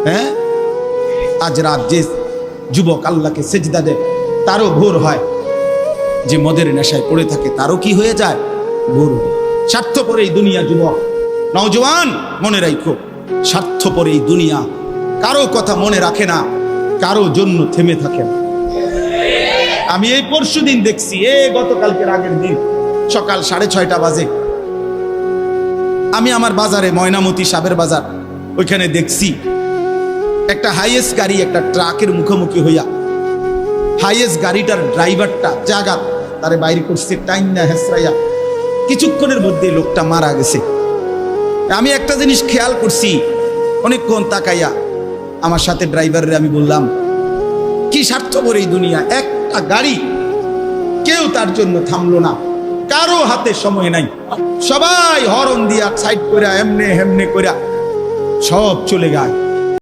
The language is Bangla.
হ্যাঁ, আজ রাত যে যুবক আল্লাহকে সেজদা দেয় তারও ভোর হয়, যে মদের নেশায় পড়ে থাকে তারও কি হয়ে যায়, ভোর। স্বার্থপর এই দুনিয়া যুবক, নওজওয়ান মনে রাখো, স্বার্থপর এই দুনিয়া কারো কথা মনে রাখে না, কারো জন্য থেমে থাকে না। আমি এই পরশুদিন দেখছি, গতকালকের আগের দিন সকাল 6:30 বাজে আমি আমার বাজারে, ময়নামতি সাবের বাজার, ওইখানে দেখছি একটা হাইয়েস্ট গাড়ি একটা ট্রাকের মুখোমুখি হইয়া, হাইয়েস্ট গাড়িটার ড্রাইভারটা জায়গা তারে বাইরে করছে টাইম না হেসরাইয়া, কিছুক্ষণের মধ্যে লোকটা মারা গেছে। আমি একটা জিনিস খেয়াল করছি, অনেকক্ষণ তাকাইয়া আমার সাথে ড্রাইভারের আমি বললাম, কি স্বার্থপর এই দুনিয়া, একটা গাড়ি কেউ তার জন্য থামলো না, কারো হাতে সময় নাই, সবাই হরন দিয়া সাইড করে এমনে হেমনে করে সব চলে যায়।